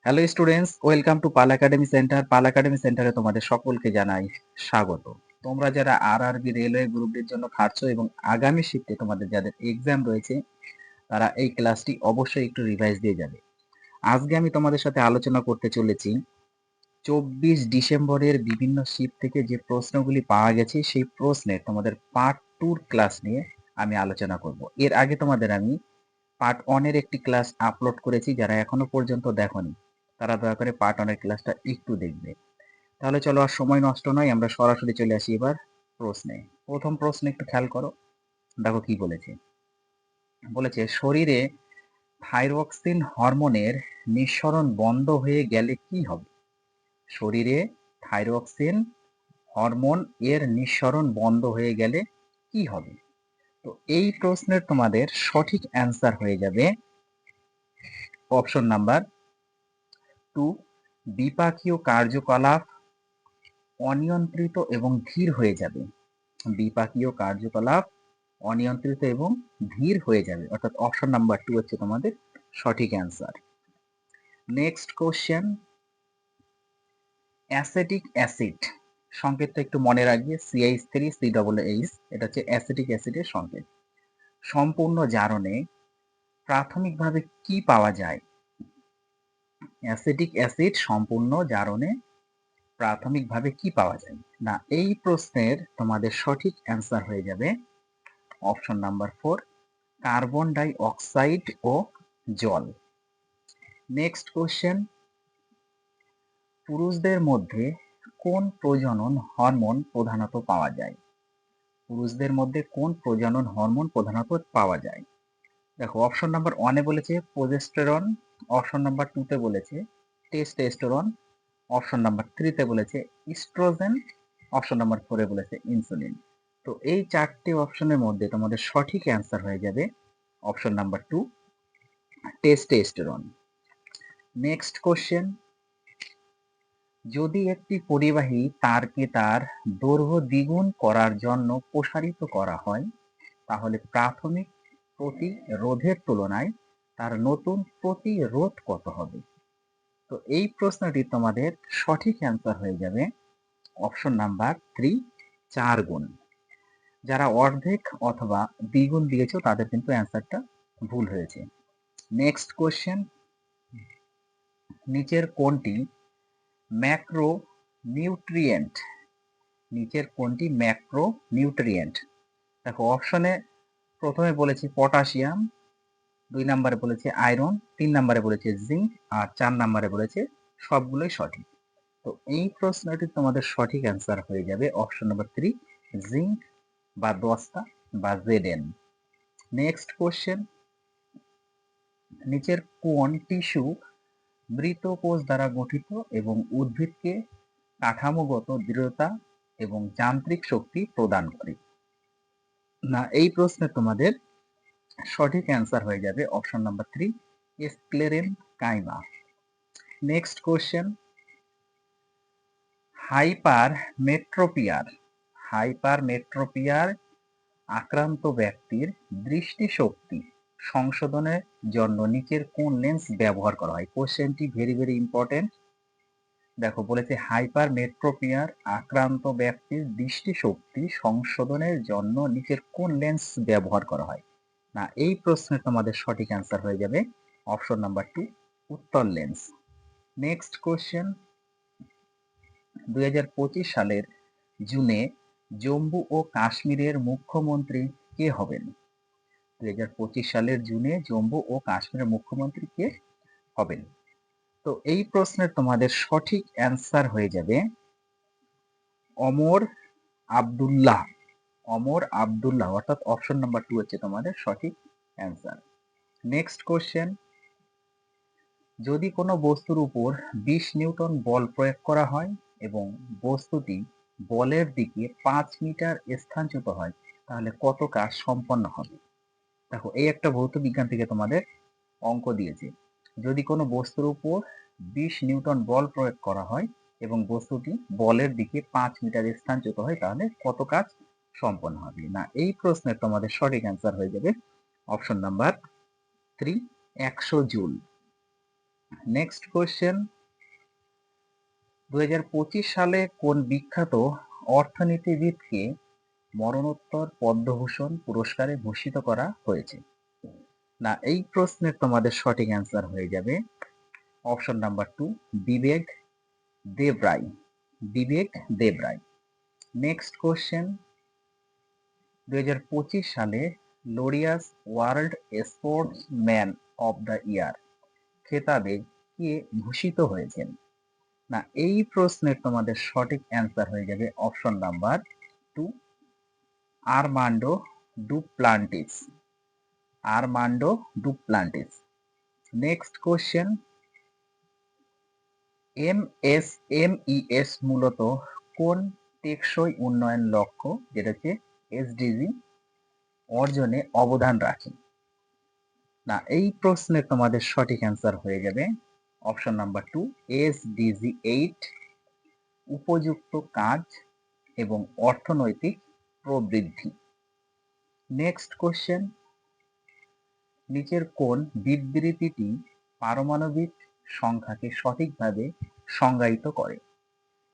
Hello students, welcome to Pal academy centre. Pal academy সেন্টারে তোমাদের সকলকে জানাই স্বাগত। তোমরা যারা আরআরবি রেলওয়ে গ্রুপের জন্য খাটছো এবং আগামী শিফটে তোমাদের যাদের এক্সাম রয়েছে তারা এই ক্লাসটি অবশ্যই একটু রিভাইজ দিয়ে যাবে। আজকে আমি তোমাদের সাথে আলোচনা করতে চলেছি 24 ডিসেম্বরের বিভিন্ন শিফট থেকে যে প্রশ্নগুলি পাওয়া গেছে সেই প্রশ্নের তোমাদের পার্ট 2 ক্লাস নিয়ে আমি আলোচনা করব। এর আগে তোমাদের আমি পার্ট 1 এর একটি ক্লাস আপলোড করেছি, যারা এখনো পর্যন্ত দেখোনি তারা দয়া করে পার্ট 1 এর ক্লাসটা একটু দেখবে। তাহলে চলো আর সময় নষ্ট নয়, আমরা সরাসরি চলে আসি এবার প্রশ্নে। প্রথম প্রশ্ন একটু খেয়াল করো, দেখো কি বলেছে। বলেছে শরীরে থাইরক্সিন হরমোনের নিঃসরণ বন্ধ হয়ে গেলে কি হবে? শরীরে থাইরক্সিন হরমোন এর নিঃসরণ বন্ধ হয়ে গেলে কি হবে? তো এই প্রশ্নের তোমাদের সঠিক অ্যান্সার হয়ে যাবে অপশন নাম্বার 2, বিপাকীয় কার্যকলাপ অনিয়ন্ত্রিত এবং ধীর হয়ে যাবে। বিপাকীয় কার্যকলাপ অনিয়ন্ত্রিত এবং ধীর হয়ে যাবে, অর্থাৎ অপশন নাম্বার 2 হচ্ছে তোমাদের সঠিক answer. Next question, acetic acid সংকেতটা একটু মনে রাখবে, CH3COOH, এটা হচ্ছে অ্যাসিটিক অ্যাসিডের সংকেত। সম্পূর্ণ জারণে প্রাথমিকভাবে কি পাওয়া যায়? অ্যাসিটিক অ্যাসিড সম্পূর্ণ জারণে প্রাথমিকভাবে কি পাওয়া যায়? না, এই প্রশ্নের তোমাদের সঠিক অ্যান্সার হয়ে যাবে option number 4, carbon die oxide ও জল। নেক্সট কোশ্চেন, পুরুষদের মধ্যে কোন প্রজনন হরমোন প্রধানত পাওয়া যায়? পুরুষদের মধ্যে কোন প্রজনন হরমোন প্রধানত পাওয়া যায়? দেখো, অপশন নাম্বার 1 এ বলেছে প্রোজেস্টেরন, অপশন নাম্বার 2 তে বলেছে টেস্টোস্টেরন, অপশন নাম্বার 3 তে বলেছে ইস্ট্রোজেন, অপশন নাম্বার 4 এ বলেছে ইনসুলিন। তো এই চারটি অপশনের মধ্যে তোমাদের সঠিক অ্যান্সার হয়ে যাবে option number 2, testosterone. Next question, যদি একটি পরিবাহী তারকে তার দৈর্ঘ্য দ্বিগুণ করার জন্য প্রসারিত করা হয় তাহলে প্রাথমিক প্রতিরোধের তুলনায় তার নতুন প্রতিরোধ কত হবে? তো এই প্রশ্নটি তোমাদের সঠিক অ্যান্সার হয়ে যাবে অপশন নাম্বার 3, 4 গুণ। যারা অর্ধেক অথবা দ্বিগুণ দিয়েছো তাদের কিন্তু অ্যান্সারটা ভুল হয়েছে। নেক্সট কোশ্চেন, নিচের কোনটি ম্যাক্রো নিউট্রিয়েন্ট? নিচের কোনটি ম্যাক্রো নিউট্রিয়েন্ট? দেখো, অপশনে প্রথমে বলেছি পটাশিয়াম, 2 নম্বরে বলেছে আয়রন, 3 নম্বরে বলেছে জিঙ্ক, আর 4 নম্বরে বলেছে সবগুলোই সঠিক। তো এই প্রশ্নটি তোমাদের সঠিক অ্যান্সার হয়ে যাবে অপশন নাম্বার 3, জিঙ্ক বা দস্তা বা জেডএন। নেক্সট কোশ্চেন, নিচের কোন টিস্যু মৃত কোষ দ্বারা গঠিত এবং উদ্ভিদকে কাঠামোগত দৃঢ়তা এবং যান্ত্রিক শক্তি প্রদান করে? না, এই প্রশ্নে তোমাদের সঠিক অ্যান্সার হয়ে যাবে option number 3, sclerenchyma. Next question, হাইপারমেট্রোপিয়ার হাইপারমেট্রোপিয়ার আক্রান্ত ব্যক্তির দৃষ্টিশক্তি সংশোধনের জন্য নিচের কোন লেন্স ব্যবহার করা হয়? কোশ্চেনটি ভেরি ভেরি ইম্পর্টেন্ট। দেখো, বলেছে হাইপারমেট্রোপিয়ার আক্রান্ত ব্যক্তির দৃষ্টিশক্তি সংশোধনের জন্য নিচের কোন লেন্স ব্যবহার করা হয়? না, এই প্রশ্নের তোমাদের সঠিক অ্যান্সার হয়ে যাবে অপশন নাম্বার 2, উত্তর লেন্স। নেক্সট কোশ্চেন, 2025 সালের জুনে জম্মু ও কাশ্মীরের মুখ্যমন্ত্রী কে হবেন? 2025 সালের জুনে জম্মু ও কাশ্মীরের মুখ্যমন্ত্রী কে হবেন? তো এই প্রশ্নের তোমাদের সঠিক অ্যান্সার হয়ে যাবে অমর আব্দুল্লাহ। অমর আব্দুল্লাহ, অর্থাৎ অপশন নাম্বার 2 হচ্ছে তোমাদের সঠিক অ্যান্সার। নেক্সট কোশ্চেন, যদি কোনো বস্তুর উপর 20 নিউটন বল প্রয়োগ করা হয় এবং বস্তুটি বলের দিকে 5 মিটার স্থানচ্যুত হয় তাহলে কত কাজ সম্পন্ন হবে? দেখো, এই একটা ভৌত বিজ্ঞান থেকে তোমাদের অঙ্ক দিয়েছে। যদি কোনো বস্তুর উপর 20 নিউটন বল প্রয়োগ করা হয় এবং বস্তুটি বলের দিকে 5 মিটার স্থানচ্যুত হয় তাহলে কত কাজ সম্পন্ন হবে? না, এই প্রশ্নের তোমাদের সঠিক অ্যান্সার হয়ে যাবে option number 3, 100 joule. Next question, 2025 সালে কোন বিখ্যাত অর্থনীতিবিদকে মরণোত্তর পদ্মভূষণ পুরস্কারে ভূষিত করা হয়েছে? না, এই প্রশ্নের তোমাদের সঠিক অ্যান্সার হয়ে যাবে option number 2, Bibek Debroy. Bibek Debroy. Next question, 2025 সালে Laureus world sportsman of the year খেতাবে কে ভূষিত হয়েছেন? না, এই প্রশ্নের তোমাদের সঠিক অ্যান্সার হয়ে যাবে option number 2, Armando Duplantis. Armando Duplantis. Next question, MSMEs মূলত কোন টেকসই উন্নয়ন লক্ষ্য, যেটা হচ্ছে এসডিজি, অর্জনে অবদান রাখে? না, এই প্রশ্নের তোমাদের সঠিক অ্যান্সার হয়ে যাবে অপশন নাম্বার 2, এসডিজি 8, উপযুক্ত কাজ এবং অর্থনৈতিক প্রবৃদ্ধি। নেক্সট কোশ্চেন, নিচের কোন বিবৃতিটি পারমাণবিক সংখ্যাকে সঠিকভাবে সংজ্ঞায়িত করে?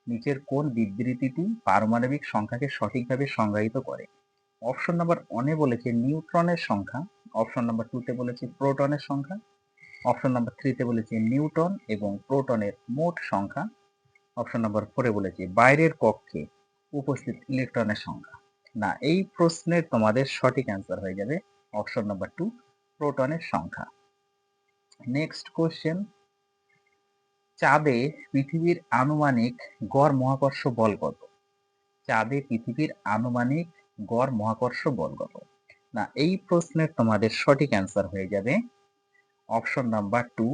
নিচের কোন বিবৃতিটি পারমাণবিক সংখ্যাকে সঠিকভাবে সংজ্ঞায়িত করে? অপশন নাম্বার 1 এ বলেছে নিউট্রনের সংখ্যা, অপশন নাম্বার 2 তে বলেছে প্রোটনের সংখ্যা, অপশন নাম্বার 3 তে বলেছে নিউটন এবং প্রোটনের মোট সংখ্যা, অপশন নাম্বার 4 এ বলেছে বাইরের কক্ষে উপস্থিত ইলেকট্রনের সংখ্যা। না, এই প্রশ্নের তোমাদের সঠিক অ্যান্সার হয়ে যাবে অপশন নাম্বার 2, প্রোটনের সংখ্যা। নেক্সট কোশ্চেন, চাঁদে পৃথিবীর আনুমানিক গড় মহাকর্ষ বল কত? চাঁদে পৃথিবীর আনুমানিক গড় মহাকর্ষ বল কত? না, এই প্রশ্নের তোমাদের সঠিক অ্যান্সার হয়ে যাবে অপশন নাম্বার 2,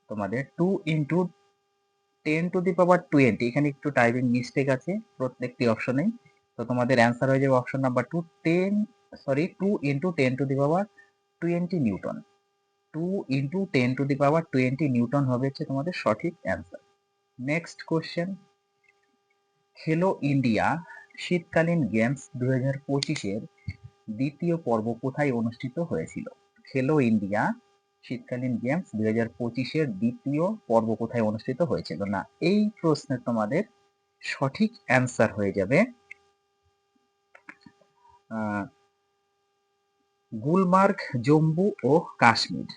তোমাদের 2 ইন্টু 10⁻20। এখানে একটু টাইপিং মিস্টেক আছে প্রত্যেকটি অপশনেই, তো তোমাদের অ্যান্সার হয়ে যাবে option number 2, 2 into 10⁻20 Newton. 2 into 10⁻20 Newton হবে হচ্ছে তোমাদের সঠিক অ্যান্সার। নেক্সট কোশ্চেন, খেলো ইন্ডিয়া শীতকালীন গেমস 2025-এর দ্বিতীয় পর্ব কোথায় অনুষ্ঠিত হয়েছিল? খেলো ইন্ডিয়া শীতকালীন গেমস 2025-এর দ্বিতীয় পর্ব কোথায় অনুষ্ঠিত হয়েছিল? না, এই প্রশ্নের তোমাদের সঠিক অ্যান্সার হয়ে যাবে গুলমার্গ, জম্মু ও কাশ্মীর।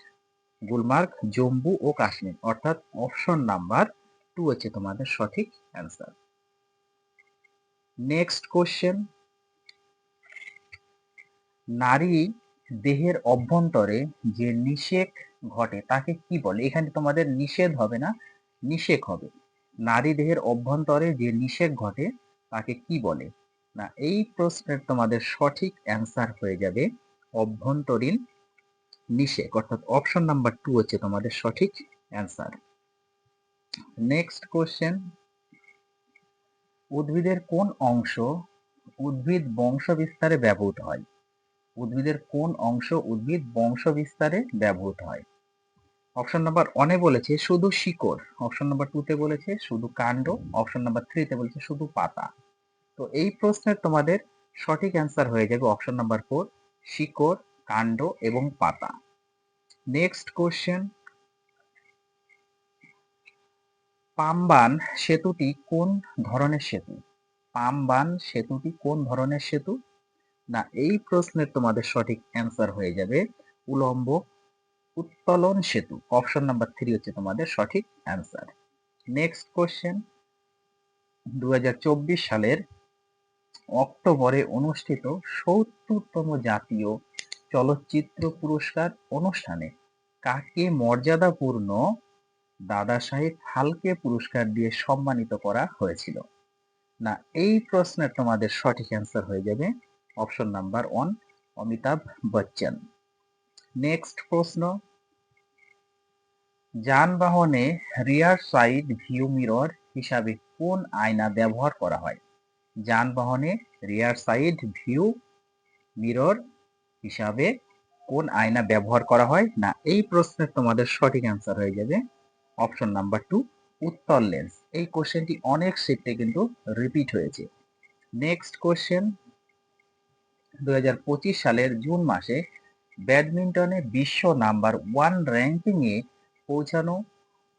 গুলমার্গ, জম্মু ও কাশ্মীর, অর্থাৎ অপশন নাম্বার 2 হচ্ছে তোমাদের সঠিক অ্যান্সার। নেক্সট কোশ্চেন, নারী দেহের অভ্যন্তরে যে নিষেক ঘটে তাকে কি বলে? এখানে তোমাদের নিষেধ হবে না, নিষেক হবে। নারী দেহের অভ্যন্তরে যে নিষেক ঘটে তাকে কি বলে? না, এই প্রশ্নের তোমাদের সঠিক অ্যান্সার হয়ে যাবে অভ্যন্তরীণ নিষেক, অর্থাৎ অপশন নাম্বার 2 হচ্ছে তোমাদের সঠিক অ্যান্সার। নেক্সট কোশ্চেন, উদ্ভিদের কোন অংশ উদ্ভিদ বংশ বিস্তারে ব্যবহৃত হয়? উদ্ভিদের কোন অংশ উদ্ভিদ বংশ বিস্তারে ব্যবহৃত হয়? অপশন নাম্বার 1 এ বলেছে শুধু শিকড়, অপশন নাম্বার 2 তে বলেছে শুধু কাণ্ড, অপশন নাম্বার 3 তে বলেছে শুধু পাতা। তো এই প্রশ্নের তোমাদের সঠিক অ্যান্সার হয়ে যাবে অপশন নাম্বার 4, শিকড়, কাণ্ড এবং পাতা। নেক্সট কোশ্চেন, পামবান সেতুটি কোন ধরনের সেতু? পামবান সেতুটি কোন ধরনের সেতু? না, এই প্রশ্নের তোমাদের সঠিক অ্যান্সার হয়ে যাবে উলম্ব উত্তোলন সেতু, অপশন নাম্বার 3 হচ্ছে তোমাদের সঠিক অ্যান্সার। নেক্সট কোশ্চেন, 2024 সালের অক্টোবরে অনুষ্ঠিত 70তম জাতীয় চলচ্চিত্র পুরস্কার অনুষ্ঠানে কাকে মর্যাদাপূর্ণ দাদা সাহেব ফালকে পুরস্কার দিয়ে সম্মানিত করা হয়েছিল? না, এই প্রশ্নের তোমাদের সঠিক অ্যান্সার হয়ে যাবে option number 1, Amitabh Bachchan. Next প্রশ্ন, যানবাহনে রিয়ার সাইড ভিউ মিরর হিসাবে কোন আয়না ব্যবহার করা হয়? যানবাহনে রিয়ার সাইড ভিউ মিরর হিসাবে কোন আয়না ব্যবহার করা হয়? না, এই প্রশ্নের তোমাদের সঠিক অ্যান্সার হয়ে যাবে অপশন নাম্বার 2, উত্তল লেন্স। এই কোশ্চেনটি অনেক শিফটে কিন্তু রিপিট হয়েছে। নেক্সট কোশ্চেন, 2025 সালের জুন মাসে ব্যাডমিন্টনে বিশ্ব নাম্বার 1 র্যাঙ্কিংয়ে পৌঁছানো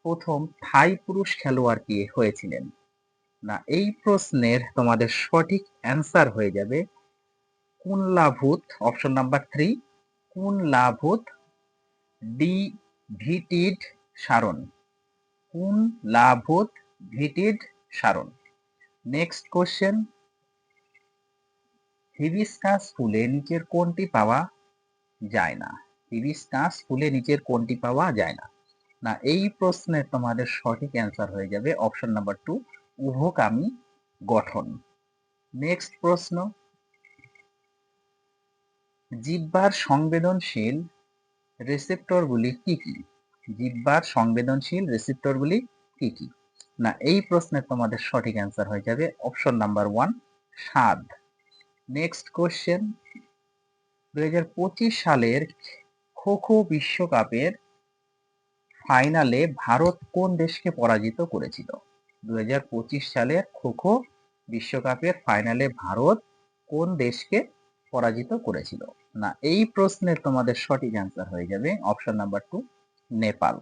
প্রথম থাই পুরুষ খেলোয়াড় কে হয়েছিলেন? না এই প্রশ্নের তোমাদের সঠিক অ্যান্সার হয়ে যাবে কুনলাভূত, option number 3 কুনলাভূত D ভিটিড সারন। কুনলাভূত ভিটিড সারন। Next question, hibiscus ফুলে নিচের কোনটি পাওয়া যায় না? হিবিস্কাস ফুলে নিচের কোনটি পাওয়া যায় না? না এই প্রশ্নের তোমাদের সঠিক অ্যান্সার হয়ে যাবে অপশন নাম্বার 2 উভকামী গঠন। নেক্সট প্রশ্ন, জিহ্বার সংবেদনশীল রিসেপ্টরগুলি কি কি? জিহ্বার সংবেদনশীল রিসেপ্টরগুলি কি কি? না এই প্রশ্নের তোমাদের সঠিক অ্যান্সার হয়ে যাবে অপশন নাম্বার 1 স্বাদ। নেক্সট কোশ্চেন, 2025 সালের খো খো বিশ্বকাপের ফাইনালে ভারত কোন দেশকে পরাজিত করেছিল? 2025 সালের খো খো বিশ্বকাপের ফাইনালে ভারত কোন দেশকে পরাজিত করেছিল? না এই প্রশ্নের তোমাদের সঠিক অ্যান্সার হয়ে যাবে option number 2 Nepal.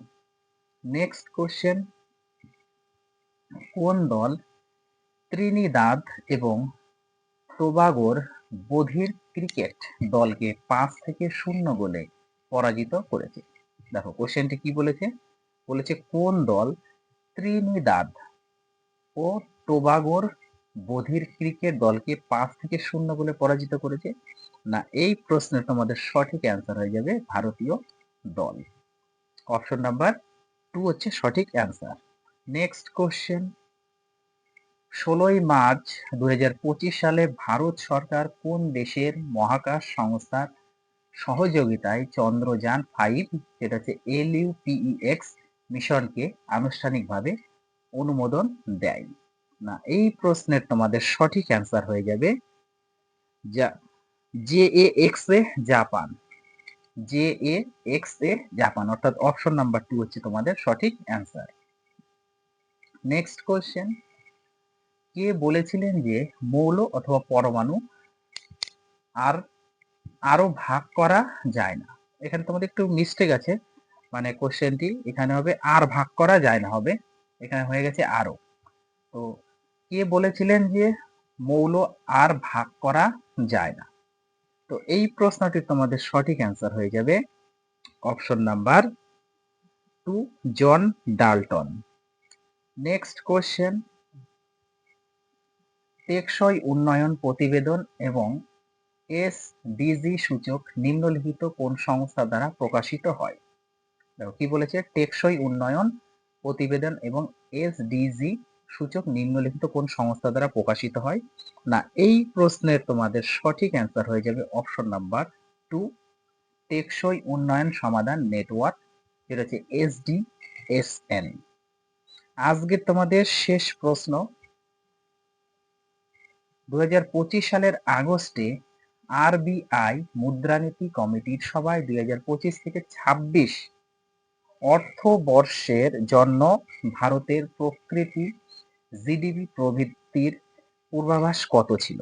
Next question, কোন দল ত্রিনিদাদ এবং টোবাগোর বধির ক্রিকেট দলকে 5-0 গোলে পরাজিত করেছে? দেখো কোশ্চেনটি কি বলেছে, বলেছে কোন দল ত্রিনিদাদ ও টোবাগোর বধির ক্রিকেট দলকে 5-0 গোলে পরাজিত করেছে? না এই প্রশ্নের তোমাদের সঠিক অ্যান্সার হয়ে যাবে ভারতীয় দল। অপশন নাম্বার 2 হচ্ছে সঠিক অ্যান্সার। নেক্সট কোশ্চেন, 16 মার্চ 2025 সালে ভারত সরকার কোন দেশের মহাকাশ সংস্থার সহযোগিতায় চন্দ্রযান 5 যেটা হচ্ছে LUPEX মিশনকে আনুষ্ঠানিকভাবে অনুমোদন দেয়? না এই প্রশ্নের তোমাদের সঠিক অ্যান্সার হয়ে যাবে JAXA জাপান। JAXA জাপান, অর্থাৎ অপশন নাম্বার 2 হচ্ছে তোমাদের সঠিক অ্যান্সার। নেক্সট কোশ্চেন, কে বলেছিলেন যে মৌল অথবা পরমাণু আরো ভাগ করা যায় না? এখানে তোমাদের একটু মিস্টেক আছে, মানে কোশ্চেনটি এখানে হবে আর ভাগ করা যায় না, হবে এখানে হয়ে গেছে আরো। তো কে বলেছিলেন যে মৌল আর ভাগ করা যায় না? তো এই প্রশ্নটি তোমাদের সঠিক অ্যান্সার হয়ে যাবে option number 2 John Dalton. Next question, টেকসই উন্নয়ন প্রতিবেদন এবং SDG সূচক নিম্নলিখিত কোন সংস্থা দ্বারা প্রকাশিত হয়? দেখো কি বলেছে, টেকসই উন্নয়ন প্রতিবেদন এবং SDG সূচক নিম্নলিখিত কোন সংস্থা দ্বারা প্রকাশিত হয়? না এই প্রশ্নের তোমাদের সঠিক অ্যান্সার হয়ে যাবে অপশন নাম্বার 2 টেকসই উন্নয়ন সমাধান নেটওয়ার্ক, যেটা হচ্ছে SDSN। আজকে তোমাদের শেষ প্রশ্ন, 2025 সালের আগস্টে RBI মুদ্রানীতি কমিটির সভায় 2025 থেকে 26 অর্থবর্ষের জন্য ভারতের প্রকৃতি জিডিপি প্রবৃদ্ধির পূর্বাভাস কত ছিল?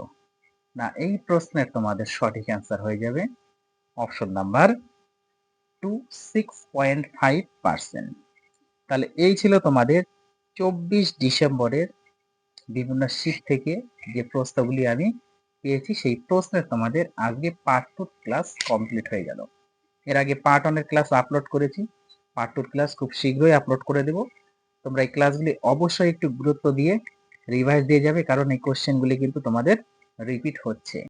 না এই প্রশ্নের তোমাদের সঠিক অ্যান্সার হয়ে যাবে অপশন নাম্বার 2 6.5%। তাহলে এই ছিল তোমাদের 24 ডিসেম্বরের বিভিন্ন শীট থেকে যে প্রশ্নগুলি আমি পেয়েছি, সেই প্রশ্নের তোমাদের আজকে পার্ট 2 ক্লাস কমপ্লিট হয়ে গেল। এর আগে পার্ট 1 এর ক্লাস আপলোড করেছি, পার্ট 2 ক্লাস খুব শীঘ্রই আপলোড করে দেব। তোমরা এই ক্লাসগুলি অবশ্যই একটু গুরুত্ব দিয়ে রিভাইজ দিয়ে যাবে, কারণ এই কোশ্চেনগুলি কিন্তু তোমাদের রিপিট হচ্ছে।